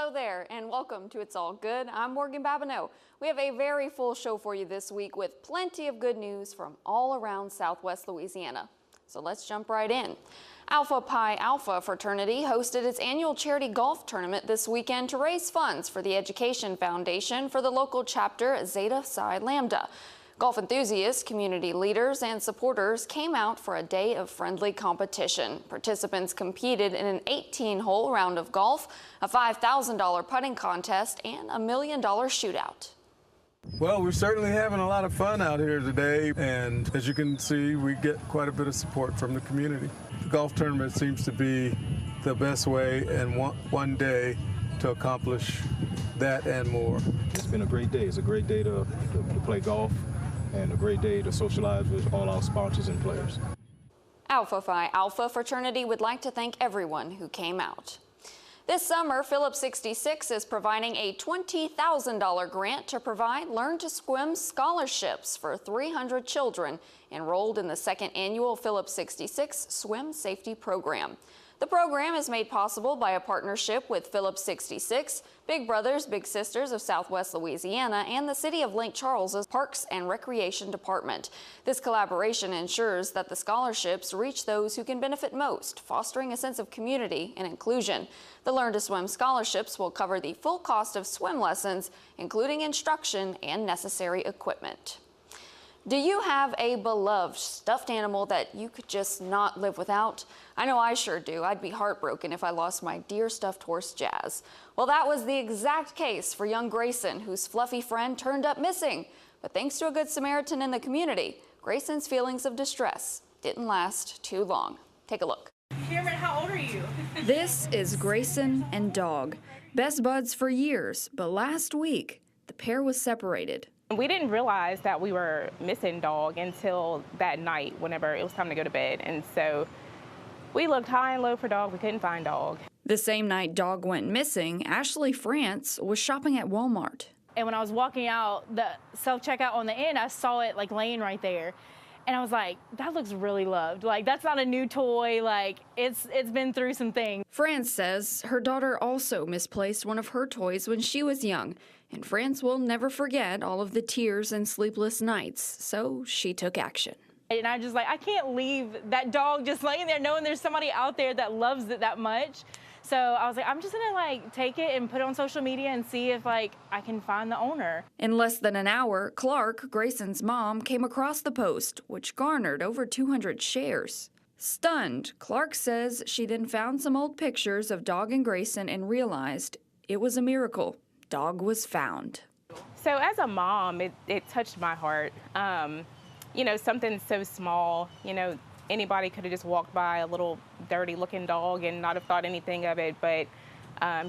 Hello there, and welcome to It's All Good. I'm Morgan Babineau. We have a very full show for you this week with plenty of good news from all around Southwest Louisiana. So let's jump right in. Alpha Pi Alpha fraternity hosted its annual charity golf tournament this weekend to raise funds for the Education Foundation for the local chapter Zeta Psi Lambda. Golf enthusiasts, community leaders, and supporters came out for a day of friendly competition. Participants competed in an 18-hole round of golf, a $5,000 putting contest, and a $1 million shootout. Well, we're certainly having a lot of fun out here today, and as you can see, we get quite a bit of support from the community. The golf tournament seems to be the best way in one day to accomplish that and more. It's been a great day. It's a great day to play golf, and a great day to socialize with all our sponsors and players. Alpha Phi Alpha fraternity would like to thank everyone who came out. This summer, Phillips 66 is providing a $20,000 grant to provide Learn to Swim scholarships for 300 children enrolled in the second annual Phillips 66 Swim Safety Program. The program is made possible by a partnership with Phillips 66, Big Brothers Big Sisters of Southwest Louisiana, and the City of Lake Charles's Parks and Recreation Department. This collaboration ensures that the scholarships reach those who can benefit most, fostering a sense of community and inclusion. The Learn to Swim scholarships will cover the full cost of swim lessons, including instruction and necessary equipment. Do you have a beloved stuffed animal that you could just not live without? I know I sure do. I'd be heartbroken if I lost my dear stuffed horse, Jazz. Well, that was the exact case for young Grayson, whose fluffy friend turned up missing. But thanks to a good Samaritan in the community, Grayson's feelings of distress didn't last too long. Take a look. Cameron, how old are you? This is Grayson and Dog. Best buds for years, but last week, the pair was separated. We didn't realize that we were missing Dog until that night, whenever it was time to go to bed. And so we looked high and low for Dog. We couldn't find Dog. The same night Dog went missing, Ashley France was shopping at Walmart. And when I was walking out the self-checkout on the end, I saw it like laying right there. And I was like, that looks really loved. Like, that's not a new toy. Like, it's been through some things. France says her daughter also misplaced one of her toys when she was young. And France will never forget all of the tears and sleepless nights, so she took action. And I just I can't leave that dog just laying there knowing there's somebody out there that loves it that much. So I was like, I'm just gonna take it and put it on social media and see if I can find the owner. In less than an hour, Clark, Grayson's mom, came across the post, which garnered over 200 shares. Stunned, Clark says she then found some old pictures of Dog and Grayson and realized it was a miracle. Dog was found. So as a mom, it touched my heart. You know, something so small, you know, anybody could have just walked by a little dirty looking dog and not have thought anything of it, but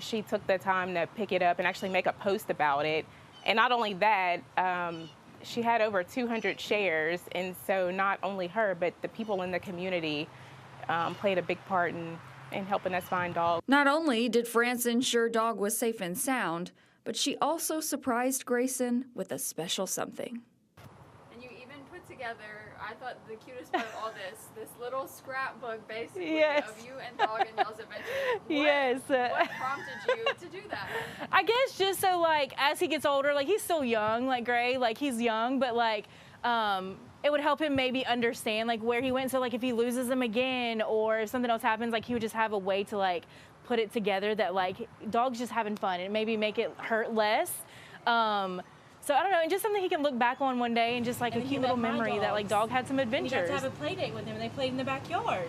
she took the time to pick it up and actually make a post about it. And not only that, she had over 200 shares, and so not only her, but the people in the community played a big part in helping us find Dog. Not only did France ensure Dog was safe and sound, but she also surprised Grayson with a special something. And you even put together, I thought the cutest part of all this little scrapbook basically Yes. of you and Dog and y'all's adventure. Yes. What prompted you to do that? I guess just so as he gets older, he's still young, Gray, he's young, but it would help him maybe understand where he went. So if he loses them again or if something else happens, he would just have a way to put it together that Dog's just having fun and maybe make it hurt less. So I don't know, and just something he can look back on one day and just a cute little memory that Dog had some adventures. We got to have a play date with him and they played in the backyard.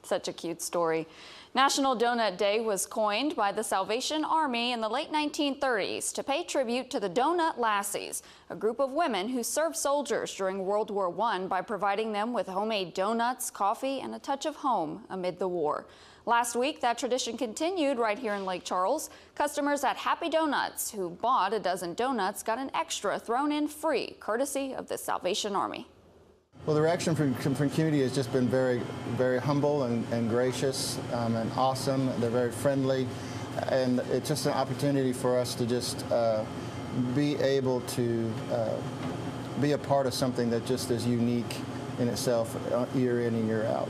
Such a cute story. National Donut Day was coined by the Salvation Army in the late 1930s to pay tribute to the Donut Lassies, a group of women who served soldiers during World War I by providing them with homemade donuts, coffee, and a touch of home amid the war. Last week, that tradition continued right here in Lake Charles. Customers at Happy Donuts who bought a dozen donuts got an extra thrown in free, courtesy of the Salvation Army. Well, the reaction from community has just been very, very humble and gracious and awesome. They're very friendly, and it's just an opportunity for us to just be able to be a part of something that just is unique in itself, year in and year out.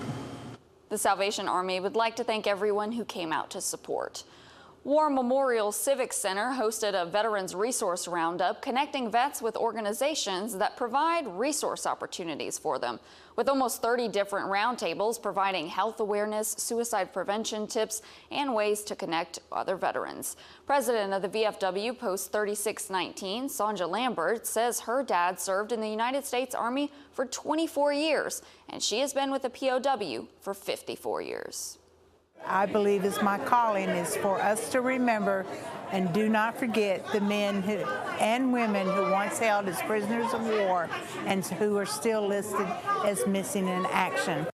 The Salvation Army would like to thank everyone who came out to support. War Memorial Civic Center hosted a Veterans Resource Roundup connecting vets with organizations that provide resource opportunities for them, with almost 30 different roundtables providing health awareness, suicide prevention tips, and ways to connect other veterans. President of the VFW Post 3619, Sonja Lambert, says her dad served in the United States Army for 24 years, and she has been with the POW for 54 years. I believe it's my calling is for us to remember and do not forget the men and women who once held as prisoners of war and who are still listed as missing in action.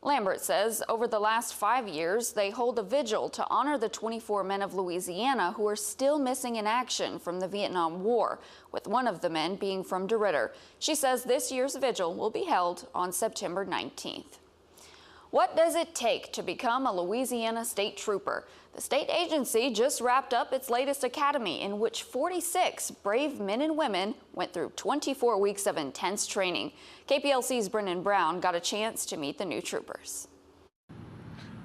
Lambert says over the last 5 years, they hold a vigil to honor the 24 men of Louisiana who are still missing in action from the Vietnam War, with one of the men being from DeRidder. She says this year's vigil will be held on September 19th. What does it take to become a Louisiana State Trooper? The state agency just wrapped up its latest academy in which 46 brave men and women went through 24 weeks of intense training. KPLC's Brendan Brown got a chance to meet the new troopers.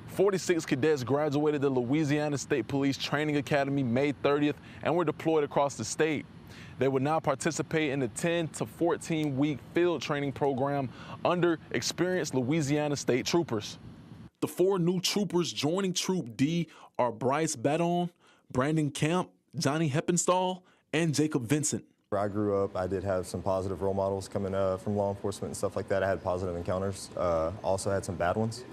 46 cadets graduated the Louisiana State Police Training Academy May 30th and were deployed across the state. They will now participate in the 10 to 14-week field training program under experienced Louisiana State Troopers. The 4 new troopers joining Troop D are Bryce Badon, Brandon Camp, Johnny Heppenstall, and Jacob Vincent. Where I grew up, I did have some positive role models coming from law enforcement and stuff like that. I had positive encounters, also had some bad ones.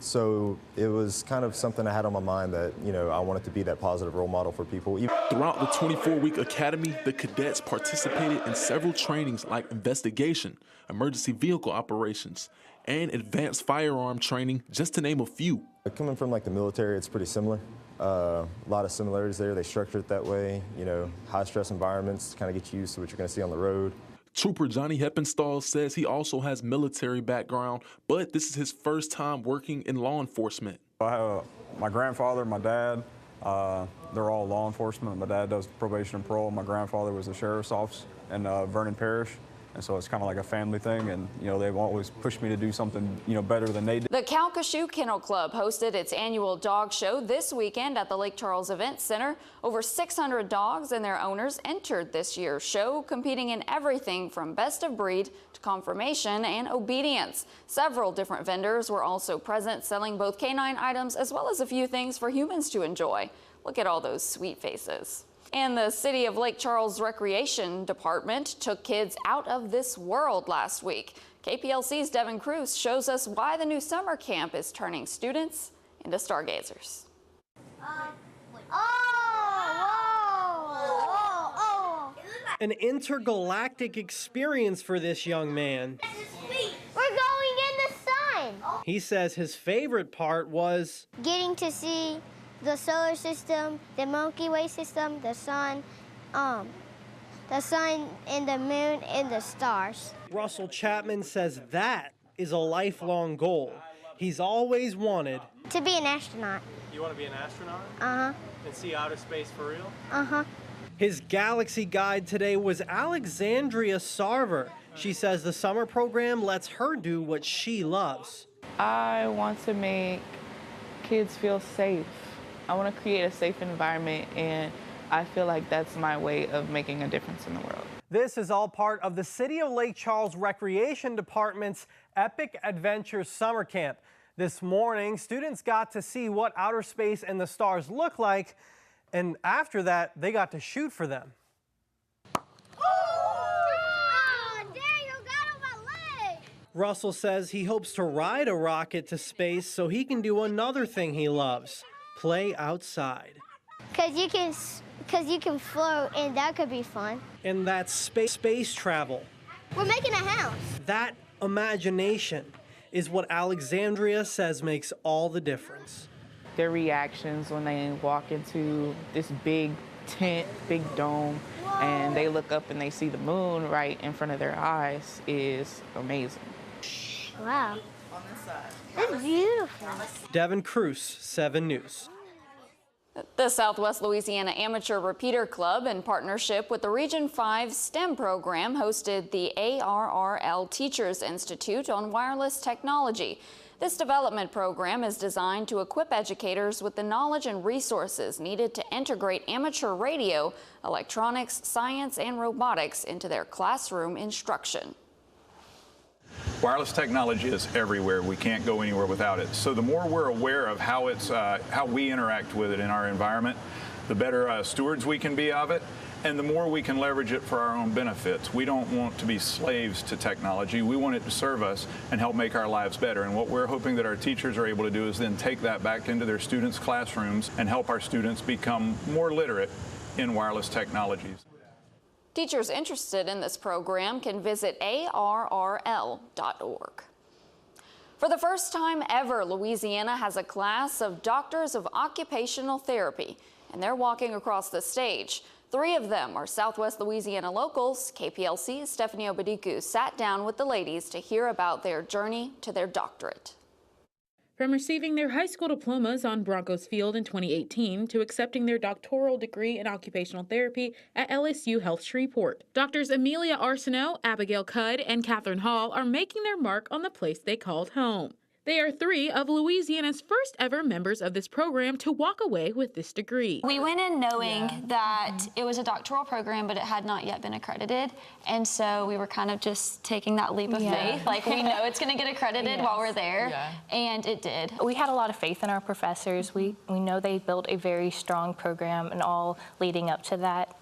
So it was kind of something I had on my mind that, you know, I wanted to be that positive role model for people. Throughout the 24-week academy, the cadets participated in several trainings like investigation, emergency vehicle operations, and advanced firearm training, just to name a few. Coming from like the military, it's pretty similar. A lot of similarities there. They structure it that way, you know, high stress environments, kind of get you used to what you're going to see on the road. Trooper Johnny Heppenstall says he also has military background, but this is his first time working in law enforcement. I have my grandfather, my dad, they're all law enforcement. My dad does probation and parole. My grandfather was the sheriff's office in Vernon Parish. And so it's kind of like a family thing, and you know they've always pushed me to do something better than they did. The Calcasieu Kennel Club hosted its annual dog show this weekend at the Lake Charles Event Center. Over 600 dogs and their owners entered this year's show, competing in everything from best of breed to conformation and obedience. Several different vendors were also present, selling both canine items as well as a few things for humans to enjoy. Look at all those sweet faces. And the City of Lake Charles Recreation Department took kids out of this world last week. KPLC's Devin Cruz shows us why the new summer camp is turning students into stargazers. An intergalactic experience for this young man. We're going in the sun. He says his favorite part was getting to see the solar system, the Milky Way system, the sun and the moon and the stars. Russell Chapman says that is a lifelong goal. He's always wanted to be an astronaut. You want to be an astronaut? Uh-huh. And see outer space for real? Uh-huh. His galaxy guide today was Alexandria Sarver. She says the summer program lets her do what she loves. I want to make kids feel safe. I want to create a safe environment, and I feel like that's my way of making a difference in the world. This is all part of the City of Lake Charles Recreation Department's Epic Adventure Summer Camp. This morning, students got to see what outer space and the stars look like, and after that, they got to shoot for them. Russell says he hopes to ride a rocket to space so he can do another thing he loves. Play outside. Because you can float, and that could be fun. And that's space travel. We're making a house. That imagination is what Alexandria says makes all the difference. Their reactions when they walk into this big tent, big dome, and they look up and they see the moon right in front of their eyes is amazing. Wow. On this side. It's beautiful. Devin Cruz, 7 News. The Southwest Louisiana Amateur Repeater Club, in partnership with the Region 5 STEM program, hosted the ARRL Teachers Institute on Wireless Technology. This development program is designed to equip educators with the knowledge and resources needed to integrate amateur radio, electronics, science, and robotics into their classroom instruction. Wireless technology is everywhere. We can't go anywhere without it. So the more we're aware of how we interact with it in our environment, the better stewards we can be of it, and the more we can leverage it for our own benefits. We don't want to be slaves to technology. We want it to serve us and help make our lives better. And what we're hoping that our teachers are able to do is then take that back into their students' classrooms and help our students become more literate in wireless technologies. Teachers interested in this program can visit arrl.org. For the first time ever, Louisiana has a class of doctors of occupational therapy, and they're walking across the stage. 3 of them are Southwest Louisiana locals. KPLC's Stephanie Obadiku sat down with the ladies to hear about their journey to their doctorate. From receiving their high school diplomas on Broncos Field in 2018 to accepting their doctoral degree in occupational therapy at LSU Health Shreveport, Doctors Amelia Arsenault, Abigail Cudd, and Catherine Hall are making their mark on the place they called home. They are 3 of Louisiana's first ever members of this program to walk away with this degree. We went in knowing that it was a doctoral program, but it had not yet been accredited. And so we were kind of just taking that leap of faith. Like, we know it's going to get accredited while we're there. And it did. We had a lot of faith in our professors. We know they built a very strong program, and all leading up to that,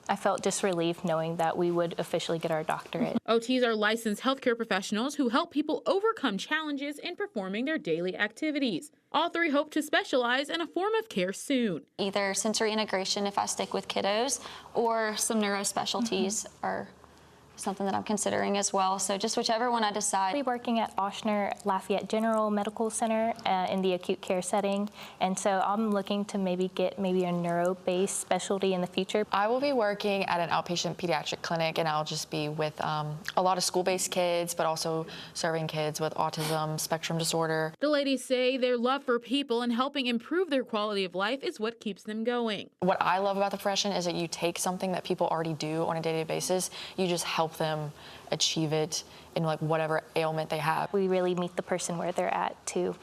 I felt just relieved knowing that we would officially get our doctorate. OTs are licensed healthcare professionals who help people overcome challenges in performing their daily activities. All 3 hope to specialize in a form of care soon. Either sensory integration if I stick with kiddos, or some neurospecialties are something that I'm considering as well. So just whichever one I decide. I'll be working at Ochsner Lafayette General Medical Center in the acute care setting. And so I'm looking to get a neuro-based specialty in the future. I will be working at an outpatient pediatric clinic, and I'll just be with a lot of school-based kids, but also serving kids with autism, spectrum disorder. The ladies say their love for people and helping improve their quality of life is what keeps them going. What I love about the profession is that you take something that people already do on a day-to-day basis, you just help them achieve it in whatever ailment they have. We really meet the person where they're at to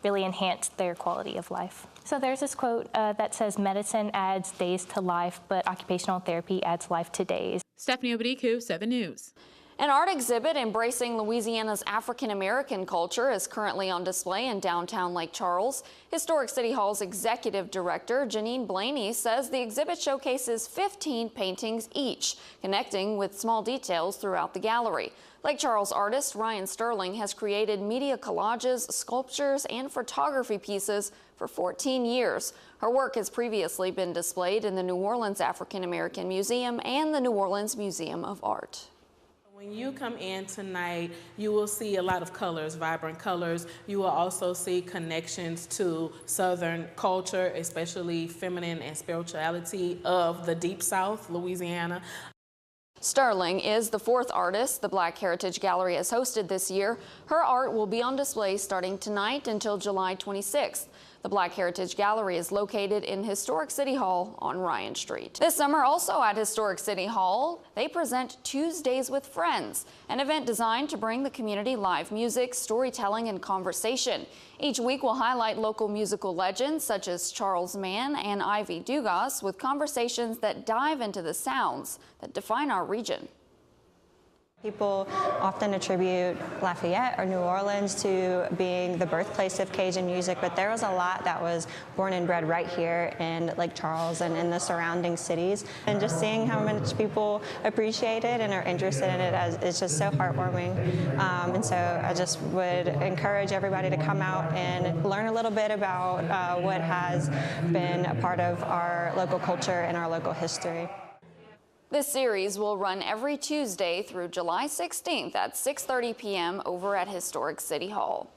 really enhance their quality of life. So there's this quote that says, medicine adds days to life, but occupational therapy adds life to days. Stephanie Obadiku, 7 News. An art exhibit embracing Louisiana's African-American culture is currently on display in downtown Lake Charles. Historic City Hall's executive director, Janine Blaney, says the exhibit showcases 15 paintings each, connecting with small details throughout the gallery. Lake Charles artist Ryan Sterling has created media collages, sculptures, and photography pieces for 14 years. Her work has previously been displayed in the New Orleans African-American Museum and the New Orleans Museum of Art. When you come in tonight, you will see a lot of colors, vibrant colors. You will also see connections to Southern culture, especially feminine and spirituality of the Deep South, Louisiana. Sterling is the 4th artist the Black Heritage Gallery has hosted this year. Her art will be on display starting tonight until July 26th. The Black Heritage Gallery is located in Historic City Hall on Ryan Street. This summer, also at Historic City Hall, they present Tuesdays with Friends, an event designed to bring the community live music, storytelling, and conversation. Each week will highlight local musical legends such as Charles Mann and Ivy Dugas, with conversations that dive into the sounds that define our region. People often attribute Lafayette or New Orleans to being the birthplace of Cajun music, but there was a lot that was born and bred right here in Lake Charles and in the surrounding cities. And just seeing how much people appreciate it and are interested in it is just so heartwarming. And so I just would encourage everybody to come out and learn a little bit about what has been a part of our local culture and our local history. This series will run every Tuesday through July 16th at 6:30 p.m. over at Historic City Hall.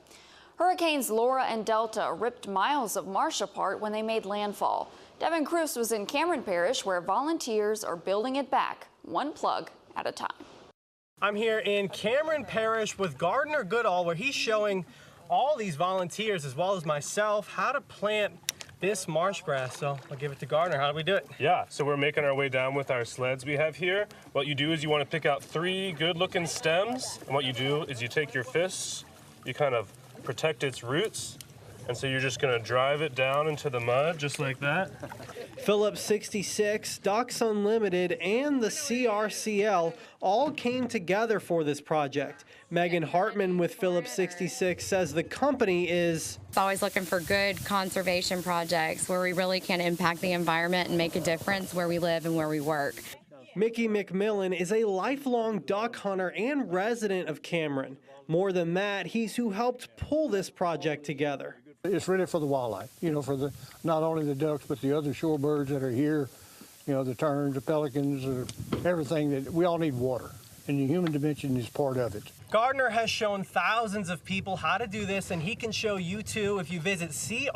Hurricanes Laura and Delta ripped miles of marsh apart when they made landfall. Devin Cruz was in Cameron Parish, where volunteers are building it back, one plug at a time. I'm here in Cameron Parish with Gardner Goodall, where he's showing all these volunteers, as well as myself, how to plant this marsh grass, so I'll give it to Gardner. How do we do it? Yeah, so we're making our way down with our sleds we have here. What you do is you want to pick out 3 good-looking stems, and what you do is you take your fists, you kind of protect its roots, and so you're just gonna drive it down into the mud, just like that. Phillips 66, Ducks Unlimited, and the CRCL all came together for this project. Megan Hartman with Phillips 66 says the company is always looking for good conservation projects where we really can impact the environment and make a difference where we live and where we work. Mickey McMillan is a lifelong duck hunter and resident of Cameron. More than that, he's who helped pull this project together. It's really for the wildlife, you know, for the not only the ducks, but the other shorebirds that are here, you know, the terns, the pelicans, everything that we all need water, and the human dimension is part of it. Gardner has shown thousands of people how to do this, and he can show you too. If you visit crcl.org,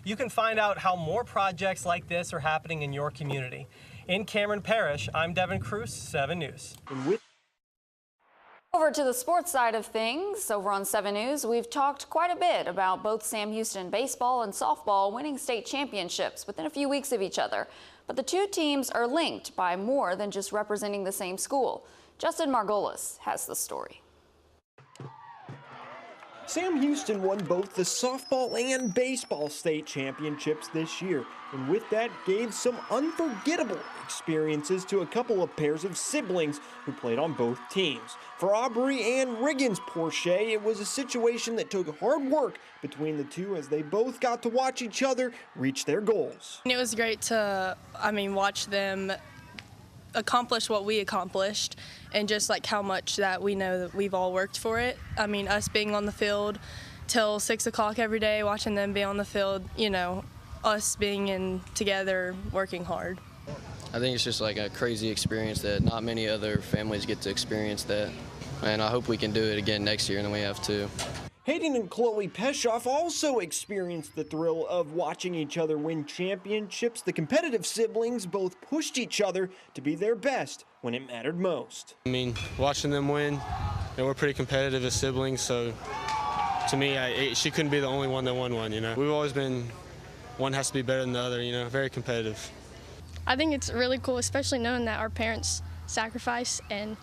you can find out how more projects like this are happening in your community. In Cameron Parish, I'm Devin Cruz, 7 News. Over to the sports side of things, over on 7 News, we've talked quite a bit about both Sam Houston baseball and softball winning state championships within a few weeks of each other. But the two teams are linked by more than just representing the same school. Justin Margolis has the story. Sam Houston won both the softball and baseball state championships this year, and with that gave some unforgettable experiences to a couple of pairs of siblings who played on both teams. For Aubrey and Riggins Porsche, it was a situation that took hard work between the two as they both got to watch each other reach their goals. It was great to, watch them accomplish what we accomplished, and just like how much that we know that we've all worked for it. Us being on the field till 6 o'clock every day, watching them be on the field, us being in together, working hard. I think it's just like a crazy experience that not many other families get to experience that, and I hope we can do it again next year, and then we have to. Hayden and Chloe Peschoff also experienced the thrill of watching each other win championships. The competitive siblings both pushed each other to be their best when it mattered most. Watching them win, we're pretty competitive as siblings, so to me, she couldn't be the only one that won one, We've always been, one has to be better than the other, very competitive. I think it's really cool, especially knowing that our parents sacrifice and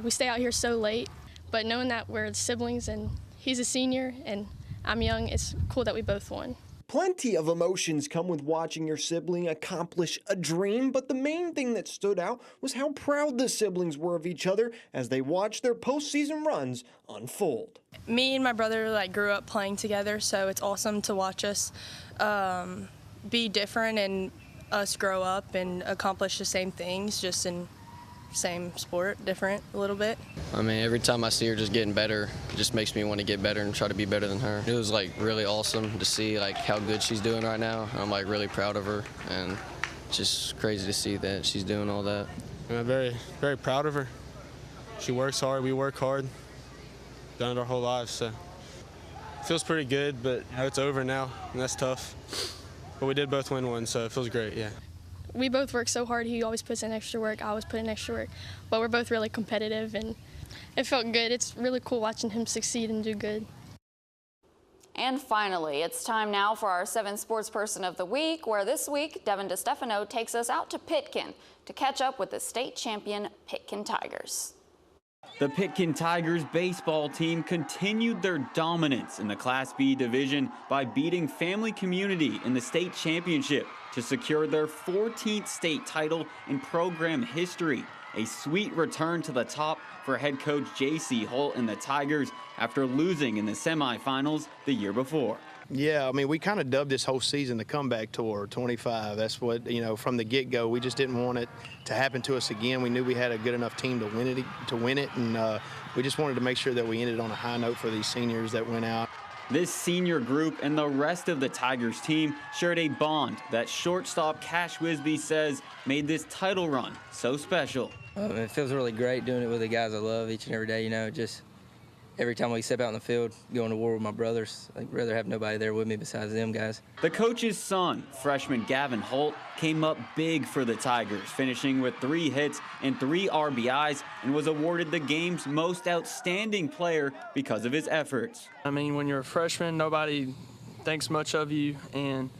we stay out here so late, but knowing that we're siblings and he's a senior and I'm young, it's cool that we both won. Plenty of emotions come with watching your sibling accomplish a dream, but the main thing that stood out was how proud the siblings were of each other as they watched their postseason runs unfold. Me and my brother grew up playing together, so it's awesome to watch us be different and us grow up and accomplish the same things, just in same sport, different a little bit. Every time I see her just getting better, it just makes me want to get better and try to be better than her. It was really awesome to see how good she's doing right now. I'm really proud of her, and it's just crazy to see that she's doing all that. I'm very, very proud of her. She works hard, we work hard, done it our whole lives, so it feels pretty good, but it's over now, and that's tough. But we did both win one, so it feels great, yeah. We both work so hard. He always puts in extra work, I always put in extra work, but we're both really competitive, and it felt good. It's really cool watching him succeed and do good. And finally, it's time now for our 7 Sports Person of the Week, where this week, Devin DeStefano takes us out to Pitkin to catch up with the state champion Pitkin Tigers. The Pitkin Tigers baseball team continued their dominance in the Class B division by beating Family Community in the state championship to secure their 14th state title in program history. A sweet return to the top for head coach J.C. Holt and the Tigers after losing in the semifinals the year before. Yeah, we kind of dubbed this whole season the comeback tour 25. That's what, from the get-go, we just didn't want it to happen to us again. We knew we had a good enough team to win it, and we just wanted to make sure that we ended on a high note for these seniors that went out. This senior group and the rest of the Tigers team shared a bond that shortstop Cash Wisby says made this title run so special. It feels really great doing it with the guys I love each and every day, just every time we step out in the field, going to war with my brothers, I'd rather have nobody there with me besides them guys. The coach's son, freshman Gavin Holt, came up big for the Tigers, finishing with 3 hits and 3 RBIs, and was awarded the game's most outstanding player because of his efforts. When you're a freshman, nobody thinks much of you, and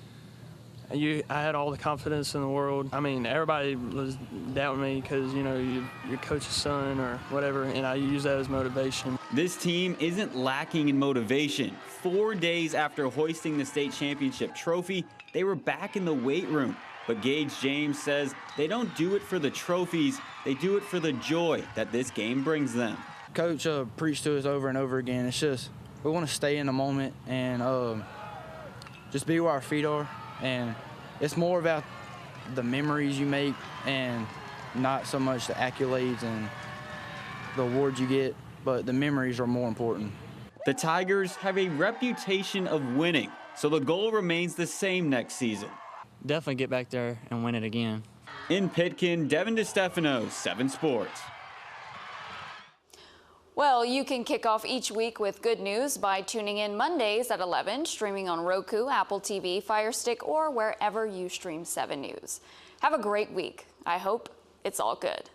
I had all the confidence in the world. I mean, everybody was doubting me because, you know, your coach's son or whatever, and I use that as motivation. This team isn't lacking in motivation. 4 days after hoisting the state championship trophy, they were back in the weight room. But Gage James says they don't do it for the trophies, they do it for the joy that this game brings them. Coach preached to us over and over again. It's just, we want to stay in the moment and just be where our feet are. And it's more about the memories you make and not so much the accolades and the awards you get, but the memories are more important. The Tigers have a reputation of winning, so the goal remains the same next season. Definitely get back there and win it again. In Pitkin, Devin DeStefano, 7 Sports. Well, you can kick off each week with good news by tuning in Mondays at 11, streaming on Roku, Apple TV, Fire Stick, or wherever you stream 7 News. Have a great week. I hope it's all good.